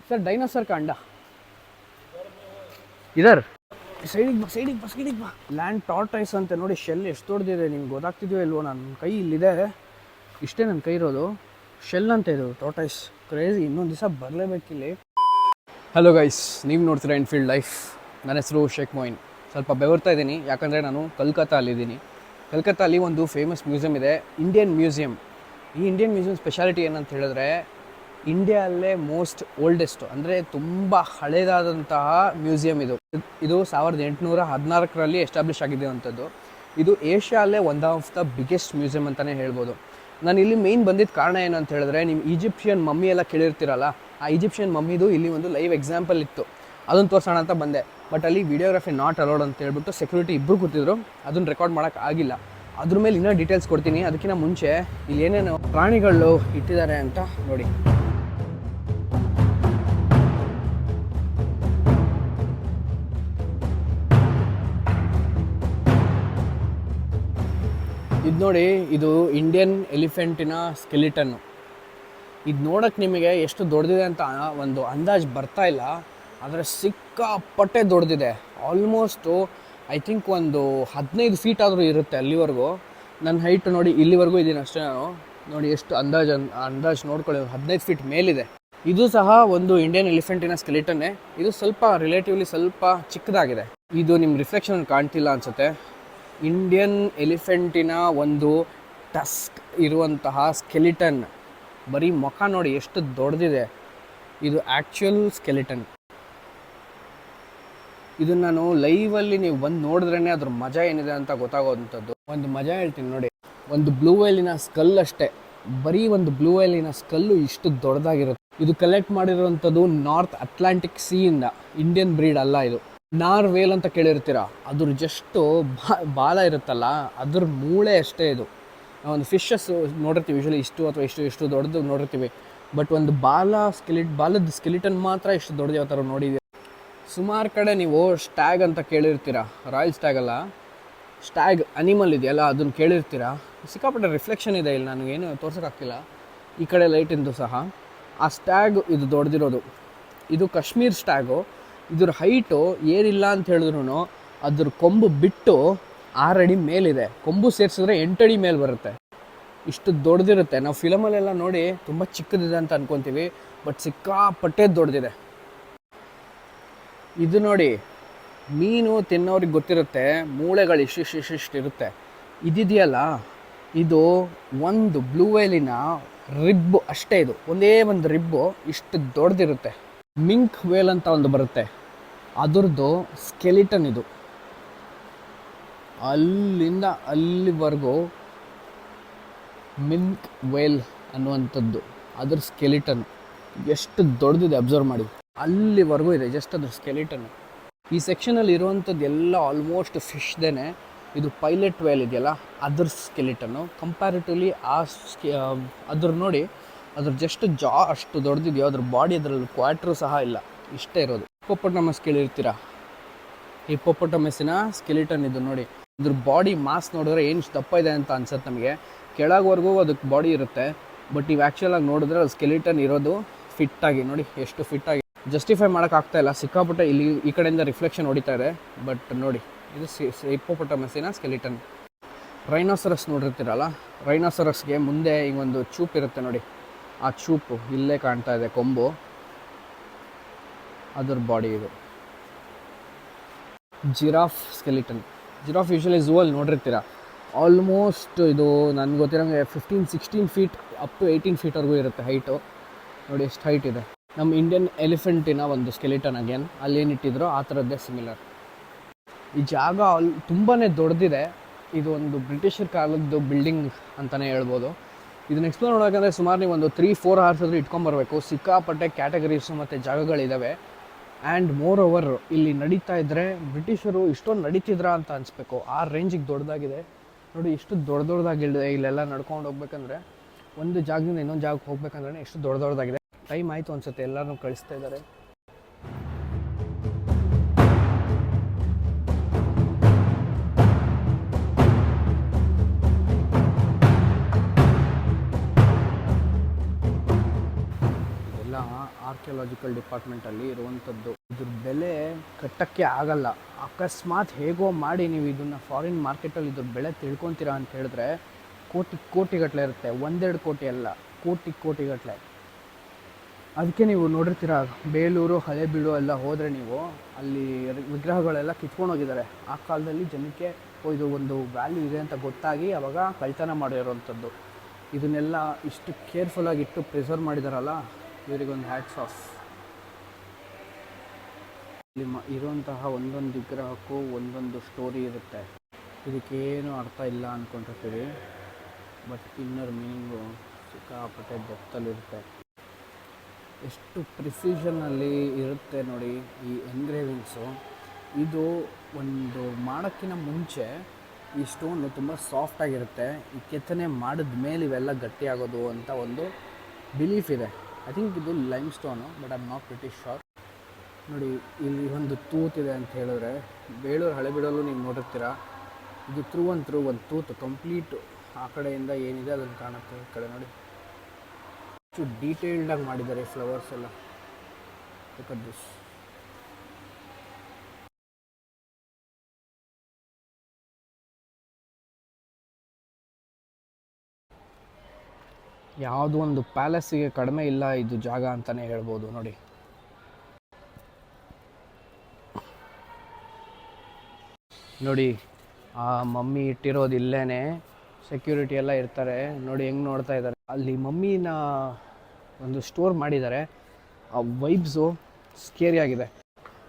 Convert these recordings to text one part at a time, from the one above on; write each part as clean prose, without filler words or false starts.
Sir dinosaur का अंडा इधर ಸೈಡಿಗೆ ಬಾ ಲ್ಯಾಂಡ್ ಟಾರ್ಟೈಸ್ ಅಂತೆ ನೋಡಿ. ಶೆಲ್ ಎಷ್ಟು ದೊಡ್ಡದಿದೆ ನಿಮ್ಗೆ ಗೊತ್ತಾಗ್ತಿದೆಯೋ ಇಲ್ವೋ? ನನ್ನ ಕೈ ಇಲ್ಲಿದೆ, ಇಷ್ಟೇ ನನ್ನ ಕೈ ಇರೋದು. ಶೆಲ್ ಅಂತ ಇದು ಟಾರ್ಟೈಸ್. ಕ್ರೇಜಿ. ಇನ್ನೊಂದು ದಿವಸ ಬರಲೇಬೇಕಿಲ್ಲಿ. ಹಲೋ ಗೈಸ್, ನೀವು ನೋಡ್ತೀರಾ ಇನ್ಫೀಲ್ಡ್ ಲೈಫ್. ನನ್ನ ಹೆಸರು ಶೇಖ್ ಮೊಯಿನ್. ಸ್ವಲ್ಪ ಬೆವರ್ತಾ ಇದ್ದೀನಿ ಯಾಕಂದರೆ ನಾನು ಕಲ್ಕತ್ತಾಲ್ಲಿದ್ದೀನಿ. ಕಲ್ಕತ್ತಾಲ್ಲಿ ಒಂದು ಫೇಮಸ್ ಮ್ಯೂಸಿಯಂ ಇದೆ, ಇಂಡಿಯನ್ ಮ್ಯೂಸಿಯಂ. ಈ ಇಂಡಿಯನ್ ಮ್ಯೂಸಿಯಂ ಸ್ಪೆಷಾಲಿಟಿ ಏನಂತ ಹೇಳಿದ್ರೆ, ಇಂಡಿಯಾದಲ್ಲೇ ಮೋಸ್ಟ್ ಓಲ್ಡೆಸ್ಟ್ ಅಂದರೆ ತುಂಬ ಹಳೇದಾದಂತಹ ಮ್ಯೂಸಿಯಂ ಇದು. 1816ರಲ್ಲಿ ಎಸ್ಟಾಬ್ಲಿಷ್ ಆಗಿದೆ ಅಂಥದ್ದು. ಇದು ಏಷ್ಯಾಲ್ಲೇ one of the biggest museum ಅಂತಲೇ ಹೇಳ್ಬೋದು. ನಾನು ಇಲ್ಲಿ ಮೇಯ್ನ್ ಬಂದಿದ್ದ ಕಾರಣ ಏನು ಅಂತ ಹೇಳಿದ್ರೆ, ನೀವು ಈಜಿಪ್ಷಿಯನ್ ಮಮ್ಮಿ ಎಲ್ಲ ಕೇಳಿರ್ತೀರಲ್ಲ, ಆ ಈಜಿಪ್ಷಿಯನ್ ಮಮ್ಮಿದು ಇಲ್ಲಿ ಒಂದು ಲೈವ್ ಎಕ್ಸಾಂಪಲ್ ಇತ್ತು, ಅದನ್ನು ತೋರಿಸೋಣ ಅಂತ ಬಂದೆ. ಬಟ್ ಅಲ್ಲಿ ವಿಡಿಯೋಗ್ರಫಿ ನಾಟ್ ಅಲೌಡ್ ಅಂತ ಹೇಳ್ಬಿಟ್ಟು ಸೆಕ್ಯೂರಿಟಿ ಇಬ್ಬರು ಕೂತಿದ್ರು, ಅದನ್ನು ರೆಕಾರ್ಡ್ ಮಾಡೋಕ್ಕೆ ಆಗಿಲ್ಲ. ಅದ್ರ ಮೇಲೆ ಇನ್ನೂ ಡೀಟೇಲ್ಸ್ ಕೊಡ್ತೀನಿ. ಅದಕ್ಕಿಂತ ಮುಂಚೆ ಇಲ್ಲಿ ಏನೇನು ಪ್ರಾಣಿಗಳು ಇಟ್ಟಿದ್ದಾರೆ ಅಂತ ನೋಡಿ. ಇದು ನೋಡಿ, ಇದು ಇಂಡಿಯನ್ ಎಲಿಫೆಂಟಿನ ಸ್ಕೆಲಿಟನ್ನು. ಇದು ನೋಡೋಕ್ಕೆ ನಿಮಗೆ ಎಷ್ಟು ದೊಡ್ಡದಿದೆ ಅಂತ ಒಂದು ಅಂದಾಜು ಬರ್ತಾ ಇಲ್ಲ, ಆದರೆ ಸಿಕ್ಕಾಪಟ್ಟೆ ದೊಡ್ಡದಿದೆ. ಆಲ್ಮೋಸ್ಟು ಐ ಥಿಂಕ್ ಒಂದು 15 ಫೀಟ್ ಆದರೂ ಇರುತ್ತೆ ಅಲ್ಲಿವರೆಗೂ. ನನ್ನ ಹೈಟ್ ನೋಡಿ ಇಲ್ಲಿವರೆಗೂ ಇದ್ದೀನಿ ಅಷ್ಟೇ ನಾನು. ನೋಡಿ ಎಷ್ಟು ಅಂದಾಜು ನೋಡ್ಕೊಳ್ಳಿ, 15 ಫೀಟ್ ಮೇಲಿದೆ. ಇದು ಸಹ ಒಂದು ಇಂಡಿಯನ್ ಎಲಿಫೆಂಟಿನ ಸ್ಕೆಲಿಟನ್ನೇ. ಇದು ಸ್ವಲ್ಪ ರಿಲೇಟಿವ್ಲಿ ಸ್ವಲ್ಪ ಚಿಕ್ಕದಾಗಿದೆ. ಇದು ನಿಮ್ಮ ರಿಫ್ಲೆಕ್ಷನ್ ಕಾಣ್ತಿಲ್ಲ ಅನಿಸುತ್ತೆ. ಇಂಡಿಯನ್ ಎಲಿಫೆಂಟಿನ ಒಂದು ಟಸ್ಕ್ ಇರುವಂತಹ ಸ್ಕೆಲಿಟನ್. ಬರೀ ಮುಖ ನೋಡಿ ಎಷ್ಟು ದೊಡ್ಡದಿದೆ. ಇದು ಆ್ಯಕ್ಚುಯಲ್ ಸ್ಕೆಲಿಟನ್. ಇದನ್ನು ನಾನು ಲೈವಲ್ಲಿ ನೀವು ಬಂದು ನೋಡಿದ್ರೇ ಅದ್ರ ಮಜಾ ಏನಿದೆ ಅಂತ ಗೊತ್ತಾಗೋವಂಥದ್ದು. ಒಂದು ಮಜಾ ಹೇಳ್ತೀನಿ ನೋಡಿ. ಒಂದು ಬ್ಲೂ ವೇಲಿನ ಸ್ಕಲ್ ಅಷ್ಟೇ, ಬರೀ ಒಂದು ಬ್ಲೂ ವೇಲಿನ ಸ್ಕಲ್ಲು ಇಷ್ಟು ದೊಡ್ಡದಾಗಿರುತ್ತೆ. ಇದು ಕಲೆಕ್ಟ್ ಮಾಡಿರುವಂಥದ್ದು ನಾರ್ತ್ ಅಟ್ಲಾಂಟಿಕ್ ಸೀಯಿಂದ. ಇಂಡಿಯನ್ ಬ್ರೀಡ್ ಅಲ್ಲ ಇದು. ನಾರ್ವೇಲ್ ಅಂತ ಕೇಳಿರ್ತೀರ, ಅದ್ರ ಜಸ್ಟು ಬಾಲ ಇರುತ್ತಲ್ಲ, ಅದ್ರ ಮೂಳೆ ಅಷ್ಟೇ ಇದು. ಒಂದು ಫಿಶಸ್ ನೋಡಿರ್ತೀವಿ ಯೂಶ್ವಲಿ ಇಷ್ಟು ಅಥವಾ ಇಷ್ಟು ದೊಡ್ಡದು ನೋಡಿರ್ತೀವಿ. ಬಟ್ ಒಂದು ಬಾಲದ ಸ್ಕೆಲಿಟನ್ ಮಾತ್ರ ಇಷ್ಟು ದೊಡ್ಡದು ಯಾವ ಥರ ನೋಡಿದ್ದೀವಿ. ಸುಮಾರು ಕಡೆ ನೀವು ಸ್ಟ್ಯಾಗ್ ಅಂತ ಕೇಳಿರ್ತೀರ, ರಾಯಲ್ ಸ್ಟ್ಯಾಗ್ ಅಲ್ಲ, ಸ್ಟ್ಯಾಗ್ ಅನಿಮಲ್ ಇದೆಯಲ್ಲ ಅದನ್ನು ಕೇಳಿರ್ತೀರ. ಸಿಕ್ಕಾಪಟ್ಟೆ ರಿಫ್ಲೆಕ್ಷನ್ ಇದೆ ಇಲ್ಲಿ, ನನಗೇನು ತೋರ್ಸೋಕ್ಕಾಗ್ತಿಲ್ಲ. ಈ ಕಡೆ ಲೈಟಿಂದು ಸಹ ಆ ಸ್ಟ್ಯಾಗ್ ಇದು ದೊಡ್ಡದಿರೋದು. ಇದು ಕಾಶ್ಮೀರ್ ಸ್ಟ್ಯಾಗು. ಇದ್ರ ಹೈಟು ಏನಿಲ್ಲ ಅಂತ ಹೇಳಿದ್ರು ಅದ್ರ ಕೊಂಬು ಬಿಟ್ಟು 6 ಅಡಿ ಮೇಲಿದೆ. ಕೊಂಬು ಸೇರಿಸಿದ್ರೆ 8 ಅಡಿ ಮೇಲೆ ಬರುತ್ತೆ. ಇಷ್ಟು ದೊಡ್ಡದಿರುತ್ತೆ. ನಾವು ಫಿಲಮಲ್ಲೆಲ್ಲ ನೋಡಿ ತುಂಬ ಚಿಕ್ಕದಿದೆ ಅಂತ ಅನ್ಕೊತೀವಿ, ಬಟ್ ಸಿಕ್ಕಾಪಟ್ಟೆ ದೊಡ್ಡದಿದೆ. ಇದು ನೋಡಿ, ಮೀನು ತಿನ್ನೋರಿಗೆ ಗೊತ್ತಿರುತ್ತೆ, ಮೂಳೆಗಳು ಇಷ್ಟಿಷ್ಟು ಇರುತ್ತೆ. ಇದಿದೆಯಲ್ಲ, ಇದು ಒಂದು ಬ್ಲೂ ವೇಲಿನ ರಿಬ್ಬು ಅಷ್ಟೇ. ಇದು ಒಂದೇ ಒಂದು ರಿಬ್ಬು ಇಷ್ಟು ದೊಡ್ಡದಿರುತ್ತೆ. ಮಿಂಕ್ ವೇಲ್ ಅಂತ ಒಂದು ಬರುತ್ತೆ, ಅದರದ್ದು ಸ್ಕೆಲಿಟನ್ ಇದು. ಅಲ್ಲಿಂದ ಅಲ್ಲಿವರೆಗೂ ಮಿಂಕ್ ವೇಲ್ ಅನ್ನುವಂಥದ್ದು ಅದ್ರ ಸ್ಕೆಲಿಟನ್ ಎಷ್ಟು ದೊಡ್ಡದಿದೆ ಅಬ್ಸರ್ವ್ ಮಾಡಿ. ಅಲ್ಲಿವರೆಗೂ ಇದೆ ಜಸ್ಟ್ ಅದ್ರ ಸ್ಕೆಲಿಟನ್ನು. ಈ ಸೆಕ್ಷನಲ್ಲಿ ಇರುವಂಥದ್ದು ಎಲ್ಲ ಆಲ್ಮೋಸ್ಟ್ ಫಿಶ್ದೇನೆ. ಇದು ಪೈಲಟ್ ವೇಲ್ ಇದೆಯಲ್ಲ ಅದ್ರ ಸ್ಕೆಲಿಟನ್ನು. ಕಂಪ್ಯಾರಿಟಿವ್ಲಿ ಅದ್ರ ನೋಡಿ, ಅದ್ರ ಜಸ್ಟ್ ಜಾ ಅಷ್ಟು ದೊಡ್ಡದಿದೆಯೋ, ಅದ್ರ ಬಾಡಿ ಅದರಲ್ಲಿ ಕ್ವಾಟ್ರು ಸಹ ಇಲ್ಲ, ಇಷ್ಟೇ ಇರೋದು. ಹಿಪ್ಪೋಪೊಟಮಸ್ ಕೇಳಿರ್ತೀರ, ಹಿಪ್ಪೋಪೊಟಮಸ್ಸಿನ ಸ್ಕೆಲಿಟನ್ ಇದು ನೋಡಿ. ಇದ್ರ ಬಾಡಿ ಮಾಸ್ ನೋಡಿದ್ರೆ ಏನು ದಪ್ಪ ಇದೆ ಅಂತ ಅನ್ಸುತ್ತೆ ನಮಗೆ. ಕೆಳಗವರೆಗೂ ಅದಕ್ಕೆ ಬಾಡಿ ಇರುತ್ತೆ, ಬಟ್ ನೀವು ಆ್ಯಕ್ಚುಲಾಗಿ ನೋಡಿದ್ರೆ ಅದು ಸ್ಕೆಲಿಟನ್ ಇರೋದು ಫಿಟ್ಟಾಗಿ ನೋಡಿ, ಎಷ್ಟು ಫಿಟ್ಟಾಗಿ. ಜಸ್ಟಿಫೈ ಮಾಡೋಕ್ಕಾಗ್ತಾ ಇಲ್ಲ, ಸಿಕ್ಕಾಪಟ್ಟೆ ಇಲ್ಲಿ ಈ ಕಡೆಯಿಂದ ರಿಫ್ಲೆಕ್ಷನ್ ಹೊಡಿತಾ ಇದೆ. ಬಟ್ ನೋಡಿ, ಇದು ಹಿಪ್ಪೋಪೊಟಮಸ್ಸಿನ ಸ್ಕೆಲಿಟನ್. ರೈನೋಸರಸ್ ನೋಡಿರ್ತೀರಲ್ಲ, ರೈನೋಸರಸ್ಗೆ ಮುಂದೆ ಈಗ ಒಂದು ಚೂಪ್ ಇರುತ್ತೆ ನೋಡಿ, ಆ ಚೂಪು ಇಲ್ಲೇ ಕಾಣ್ತಾ ಇದೆ, ಕೊಂಬು, ಅದರ ಬಾಡಿ ಇದು. Giraffe skeleton. Giraffe usually zoo ಅಲ್ಲಿ ನೋಡಿರ್ತೀರ. ಆಲ್ಮೋಸ್ಟ್ ಇದು ನನಗೆ ಗೊತ್ತಿರೋಂಗೆ 15-16 ಫೀಟ್ ಅಪ್ ಟು 18 ಫೀಟ್ವರೆಗೂ ಇರುತ್ತೆ ಹೈಟು. ನೋಡಿ ಎಷ್ಟು ಹೈಟ್ ಇದೆ. ನಮ್ಮ ಇಂಡಿಯನ್ ಎಲಿಫೆಂಟಿನ ಒಂದು ಸ್ಕೆಲಿಟನ್ ಅಗೇನ್ ಅಲ್ಲೇನಿಟ್ಟಿದ್ರು ಆ ಥರದ್ದೇ ಸಿಮಿಲರ್. ಈ ಜಾಗ ತುಂಬಾ ದೊಡ್ಡದಿದೆ. ಇದು ಒಂದು ಬ್ರಿಟಿಷರ್ ಕಾಲದ್ದು ಬಿಲ್ಡಿಂಗ್ ಅಂತಲೇ ಹೇಳ್ಬೋದು. ಇದನ್ನ ಎಕ್ಸ್ಪ್ಲೋರ್ ಮಾಡೋಕ್ಕಂದರೆ ಸುಮಾರು ನೀವು ಒಂದು 3-4 ಅವರ್ಸ್ ಆದರೂ ಇಟ್ಕೊಂಬರ್ಬೇಕು. ಸಿಕ್ಕಾಪಟ್ಟೆ ಕ್ಯಾಟಗರೀಸು ಮತ್ತು ಜಾಗಗಳಿದ್ದಾವೆ. ಆ್ಯಂಡ್ ಮೋರ್ ಓವರ್ ಇಲ್ಲಿ ನಡೀತಾ ಇದ್ದರೆ ಬ್ರಿಟಿಷರು ಇಷ್ಟೊಂದು ನಡೀತಿದ್ರಾ ಅಂತ ಅನಿಸ್ಬೇಕು, ಆ ರೇಂಜಿಗೆ ದೊಡ್ಡದಾಗಿದೆ ನೋಡಿ. ಇಷ್ಟು ದೊಡ್ಡದಾಗಿದೆ. ಇಲ್ಲೆಲ್ಲ ನಡ್ಕೊಂಡು ಹೋಗ್ಬೇಕಂದ್ರೆ, ಒಂದು ಜಾಗದಿಂದ ಇನ್ನೊಂದು ಜಾಗಕ್ಕೆ ಹೋಗ್ಬೇಕಂದ್ರೆ ಎಷ್ಟು ದೊಡ್ಡದಾಗಿದೆ. ಟೈಮ್ ಆಯಿತು ಅನಿಸುತ್ತೆ, ಎಲ್ಲರೂ ಕಳಿಸ್ತಾ ಇದ್ದಾರೆ. ಆರ್ಕಿಯಾಲಜಿಕಲ್ ಡಿಪಾರ್ಟ್ಮೆಂಟಲ್ಲಿ ಇರುವಂಥದ್ದು. ಇದ್ರ ಬೆಲೆ ಕಟ್ಟಕ್ಕೆ ಆಗಲ್ಲ. ಅಕಸ್ಮಾತ್ ಹೇಗೋ ಮಾಡಿ ನೀವು ಇದನ್ನು ಫಾರಿನ್ ಮಾರ್ಕೆಟಲ್ಲಿ ಇದ್ರ ಬೆಲೆ ತಿಳ್ಕೊತೀರಾ ಅಂತ ಹೇಳಿದ್ರೆ ಕೋಟಿಗಟ್ಟಲೆ ಇರುತ್ತೆ. 1-2 ಕೋಟಿ ಅಲ್ಲ, ಕೋಟಿಗಟ್ಟಲೆ. ಅದಕ್ಕೆ ನೀವು ನೋಡಿರ್ತೀರ ಬೇಲೂರು, ಹಳೆಬೀಡು ಎಲ್ಲ ಹೋದರೆ ನೀವು ಅಲ್ಲಿ ವಿಗ್ರಹಗಳೆಲ್ಲ ಕಿತ್ಕೊಂಡು ಹೋಗಿದ್ದಾರೆ. ಆ ಕಾಲದಲ್ಲಿ ಜನಕ್ಕೆ ಇದು ಒಂದು ವ್ಯಾಲ್ಯೂ ಇದೆ ಅಂತ ಗೊತ್ತಾಗಿ ಅವಾಗ ಕಳ್ತನ ಮಾಡಿರೋವಂಥದ್ದು. ಇದನ್ನೆಲ್ಲ ಇಷ್ಟು ಕೇರ್ಫುಲ್ಲಾಗಿ ಇಟ್ಟು ಪ್ರಿಸರ್ವ್ ಮಾಡಿದಾರಲ್ಲ, ಇವರಿಗೊಂದು ಹ್ಯಾಟ್ಸ್ ಆಫ್. ಇಲ್ಲಿ ಇರುವಂತಹ ಒಂದೊಂದು ವಿಗ್ರಹಕ್ಕೂ ಒಂದೊಂದು ಸ್ಟೋರಿ ಇರುತ್ತೆ. ಇದಕ್ಕೇನು ಅರ್ಥ ಇಲ್ಲ ಅಂದ್ಕೊಂಡಿರ್ತೀವಿ, ಬಟ್ ಇನ್ನರ್ ಮೀನಿಂಗು ಸಿಕ್ಕಾಪಟ್ಟೆ ಡೆಪ್ತಲ್ಲಿರುತ್ತೆ. ಎಷ್ಟು ಪ್ರಿಸಿಷನ್ನಲ್ಲಿ ಇರುತ್ತೆ ನೋಡಿ ಈ ಎನ್ಗ್ರೇವಿಂಗ್ಸು. ಇದು ಒಂದು ಮಾಡೋಕ್ಕಿಂತ ಮುಂಚೆ ಈ ಸ್ಟೋನು ತುಂಬ ಸಾಫ್ಟಾಗಿರುತ್ತೆ. ಈ ಕೆತ್ತನೆ ಮಾಡಿದ ಮೇಲೆ ಇವೆಲ್ಲ ಗಟ್ಟಿಯಾಗೋದು ಅಂತ ಒಂದು ಬಿಲೀಫ್ ಇದೆ. ಐ ಥಿಂಕ್ ಇದು lime stone, but I am not pretty sure. ನೋಡಿ ಇಲ್ಲಿ ಒಂದು ತೂತಿದೆ ಅಂತ ಹೇಳಿದ್ರೆ, ಬೇಳೂರು ಹಳೆಬೀಡಲ್ಲೂ ನೀವು ನೋಡಿರ್ತೀರ, ಇದು ಒಂದು ತೂತು ಕಂಪ್ಲೀಟು ಆ ಕಡೆಯಿಂದ ಏನಿದೆ ಅದನ್ನು ಕಾಣುತ್ತೆ. ಈ ಕಡೆ ನೋಡಿ ಎಷ್ಟು ಡೀಟೇಲ್ಡಾಗಿ ಮಾಡಿದ್ದಾರೆ ಫ್ಲವರ್ಸ್ ಎಲ್ಲ. Look at this. ಯಾವುದೋ ಒಂದು ಪ್ಯಾಲೇಸಿಗೆ ಕಡಿಮೆ ಇಲ್ಲ ಇದು ಜಾಗ ಅಂತಲೇ ಹೇಳ್ಬೋದು. ನೋಡಿ ನೋಡಿ ಆ ಮಮ್ಮಿ ಇಟ್ಟಿರೋದು ಇಲ್ಲೇ, ಸೆಕ್ಯೂರಿಟಿ ಎಲ್ಲ ಇರ್ತಾರೆ. ನೋಡಿ ಹೆಂಗೆ ನೋಡ್ತಾ ಇದ್ದಾರೆ. ಅಲ್ಲಿ ಮಮ್ಮಿನ ಒಂದು ಸ್ಟೋರ್ ಮಾಡಿದ್ದಾರೆ. ಆ ವೈಬ್ಸು ಸ್ಕೇರಿಯಾಗಿದೆ.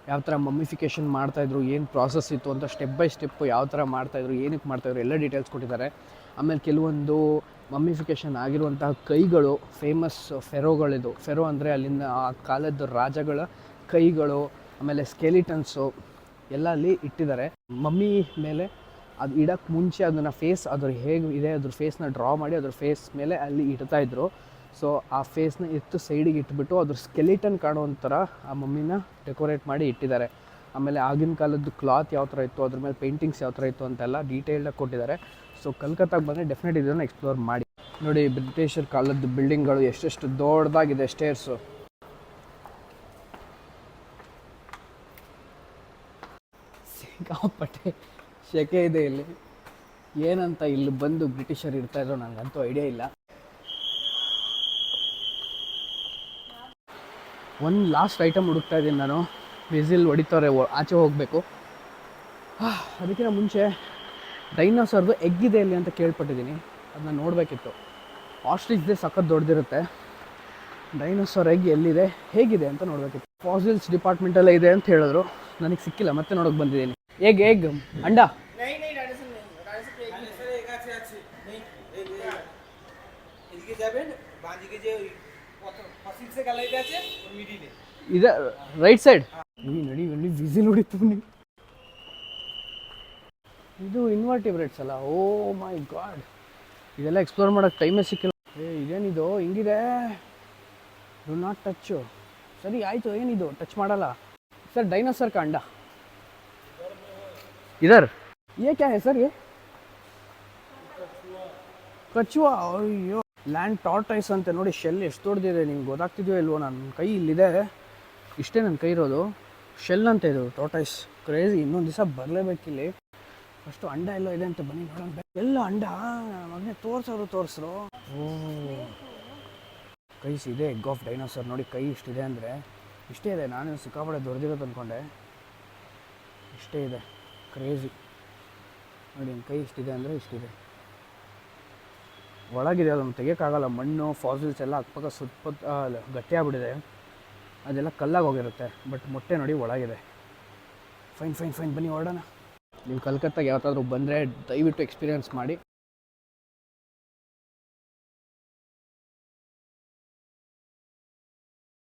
ಯಾವ ಥರ ಮಮ್ಮಿಫಿಕೇಷನ್ ಮಾಡ್ತಾಯಿದ್ರು, ಏನು ಪ್ರಾಸೆಸ್ ಇತ್ತು ಅಂತ ಸ್ಟೆಪ್ ಬೈ ಸ್ಟೆಪ್ಪು ಯಾವ ಥರ ಮಾಡ್ತಾಯಿದ್ರು, ಏನಕ್ಕೆ ಮಾಡ್ತಾಯಿದ್ರು ಎಲ್ಲ ಡೀಟೇಲ್ಸ್ ಕೊಟ್ಟಿದ್ದಾರೆ. ಆಮೇಲೆ ಕೆಲವೊಂದು ಮಮ್ಮಿಫಿಕೇಷನ್ ಆಗಿರುವಂತಹ ಕೈಗಳು ಫೇಮಸ್ ಫೆರೋಗಳಿದು. ಫೆರೋ ಅಂದರೆ ಅಲ್ಲಿಂದ ಆ ಕಾಲದ ರಾಜಗಳ ಕೈಗಳು, ಆಮೇಲೆ ಸ್ಕೆಲಿಟನ್ಸು ಎಲ್ಲ ಅಲ್ಲಿ ಇಟ್ಟಿದ್ದಾರೆ. ಮಮ್ಮಿ ಮೇಲೆ ಅದು ಇಡೋಕ್ಕೆ ಮುಂಚೆ ಅದನ್ನು ಫೇಸ್ ಅದ್ರ ಹೇಗೆ ಇದೆ ಅದ್ರ ಫೇಸ್ನ ಡ್ರಾ ಮಾಡಿ ಅದ್ರ ಫೇಸ್ ಮೇಲೆ ಅಲ್ಲಿ ಇಡ್ತಾಯಿದ್ರು. ಸೊ ಆ ಫೇಸ್ನ ಎತ್ತು ಸೈಡಿಗೆ ಇಟ್ಬಿಟ್ಟು ಅದ್ರ ಸ್ಕೆಲಿಟನ್ ಕಾಣೋ ಥರ ಆ ಮಮ್ಮಿನ ಡೆಕೋರೇಟ್ ಮಾಡಿ ಇಟ್ಟಿದ್ದಾರೆ. ಆಮೇಲೆ ಆಗಿನ ಕಾಲದ್ದು ಕ್ಲಾತ್ ಯಾವ ಥರ ಇತ್ತು, ಅದ್ರ ಮೇಲೆ ಪೇಂಟಿಂಗ್ಸ್ ಯಾವ ಥರ ಇತ್ತು ಅಂತೆಲ್ಲ ಡೀಟೇಲ್ಡಾಗಿ ಕೊಟ್ಟಿದ್ದಾರೆ. ಸೊ ಕಲ್ಕತ್ತಾಗೆ ಬಂದರೆ ಡೆಫಿನೆಟ್ ಇದನ್ನು ಎಕ್ಸ್ಪ್ಲೋರ್ ಮಾಡಿ. ನೋಡಿ ಬ್ರಿಟಿಷರ್ ಕಾಲದ್ದು ಬಿಲ್ಡಿಂಗ್ಗಳು ಎಷ್ಟೆಷ್ಟು ದೊಡ್ಡದಾಗಿದೆ, ಸ್ಟೇರ್ಸು. ಸಿಕ್ಕಾಪಟ್ಟೆ ಶೆಕೆ ಇದೆ ಇಲ್ಲಿ. ಏನಂತ ಇಲ್ಲಿ ಬಂದು ಬ್ರಿಟಿಷರ್ ಇರ್ತಾಯಿದ್ರು ನನಗಂತೂ ಐಡಿಯಾ ಇಲ್ಲ. ಒಂದು ಲಾಸ್ಟ್ ಐಟಮ್ ಹುಡುಕ್ತಾ ಇದ್ದೀನಿ ನಾನು. ವಿಸಿಲ್ ಹೊಡಿತಾರೆ, ಆಚೆ ಹೋಗಬೇಕು. ಅದಕ್ಕಿಂತ ಮುಂಚೆ ಡೈನೋಸಾರ್ದು ಎಗ್ ಇದೆ ಇಲ್ಲಿ ಅಂತ ಕೇಳ್ಪಟ್ಟಿದ್ದೀನಿ. ಅದನ್ನ ನೋಡಬೇಕಿತ್ತು. ಆಸ್ಟ್ರಿಚ್ದೇ ಸಖತ್ ದೊಡ್ಡದಿರುತ್ತೆ. ಡೈನೋಸಾರ್ ಎಗ್ ಎಲ್ಲಿದೆ, ಹೇಗಿದೆ ಅಂತ ನೋಡಬೇಕಿತ್ತು. ಫಾಸಿಲ್ಸ್ ಡಿಪಾರ್ಟ್ಮೆಂಟಲ್ಲೇ ಇದೆ ಅಂತ ಹೇಳಿದ್ರು, ನನಗೆ ಸಿಕ್ಕಿಲ್ಲ. ಮತ್ತೆ ನೋಡೋಕೆ ಬಂದಿದ್ದೀನಿ. ಎಗ್ ಅಂಡ ಇದೆ ರೈಟ್ ಸೈಡ್. ನಡಿ ವಿಸಿಲ್ ಹೊಡಿತು. ಇದು ಇನ್ವರ್ಟಿಬ್ರೇಟ್ಸ್ ಅಲ್ಲ. ಓ ಮೈ ಗಾಡ್, ಇದೆಲ್ಲ ಎಕ್ಸ್ಪ್ಲೋರ್ ಮಾಡೋಕ್ಕೆ ಟೈಮೇ ಸಿಕ್ಕಿಲ್ಲ. ಇದೇನಿದು ಹಿಂಗಿದೆ, ಡು ನಾಟ್ ಟಚ್ಚು. ಸರಿ ಆಯಿತು, ಏನಿದು ಟಚ್ ಮಾಡಲ್ಲ ಸರ್. ಡೈನೋಸರ್ का अंडा इधर, ये क्या है सर? ये ಕಚುವಾ. ಅಯ್ಯೋ, ಲ್ಯಾಂಡ್ ಟಾರ್ಟೈಸ್ ಅಂತ ನೋಡಿ. ಶೆಲ್ ಎಷ್ಟು ದೊಡ್ಡದಿದೆ ನಿಮ್ಗೆ ಗೊತ್ತಾಗ್ತಿದೆಯೋ ಇಲ್ವೋ? ನನ್ನ ಕೈ ಇಲ್ಲಿದೆ, ಇಷ್ಟೇ ನನ್ನ ಕೈ ಇರೋದು. ಶೆಲ್ ಅಂತ ಇದು ಟಾರ್ಟೈಸ್. ಕ್ರೇಜಿ. ಇನ್ನೊಂದು ದಿವಸ ಬರಲೇಬೇಕಿಲ್ಲಿ. ಫಸ್ಟು ಅಂಡ ಎಲ್ಲೋ ಇದೆ ಅಂತ ಬನ್ನಿ ನೋಡೋಣ. ಎಲ್ಲ ಅಂಡ ಮಗನೇ ತೋರಿಸ್ರು. ಓ ಕೈಸ್ ಇದೆ ಎಗ್ ಆಫ್ ಡೈನೋಸರ್. ನೋಡಿ ಕೈ ಇಷ್ಟಿದೆ ಅಂದರೆ ಇಷ್ಟೇ ಇದೆ. ನಾನು ಸಿಕ್ಕಾಪಟ್ಟೆ ದೊಡ್ಡದಿರೋದು ಅಂದ್ಕೊಂಡೆ. ಇಷ್ಟೇ ಇದೆ. ಕ್ರೇಜಿ. ನೋಡಿ ಕೈ ಇಷ್ಟಿದೆ ಅಂದರೆ ಇಷ್ಟಿದೆ. ಒಳಗಿದೆ, ಅದನ್ನು ತೆಗಿಯೋಕ್ಕಾಗಲ್ಲ. ಮಣ್ಣು ಫಾಸಿಲ್ಸ್ ಎಲ್ಲ ಅಕ್ಕಪಕ್ಕ ಸುತ್ತಪತ್ತ ಗಟ್ಟಿಯಾಗ್ಬಿಟ್ಟಿದೆ. ಅದೆಲ್ಲ ಕಲ್ಲಾಗಿ ಹೋಗಿರುತ್ತೆ. ಬಟ್ ಮೊಟ್ಟೆ ನೋಡಿ ಒಳಗಿದೆ. ಫೈನ್ ಬನ್ನಿ ಹೊರಡೋಣ. ನೀವು ಕಲ್ಕತ್ತಾಗೆ ಯಾವತ್ತಾದ್ರೂ ಬಂದರೆ ದಯವಿಟ್ಟು ಎಕ್ಸ್ಪೀರಿಯೆನ್ಸ್ ಮಾಡಿ.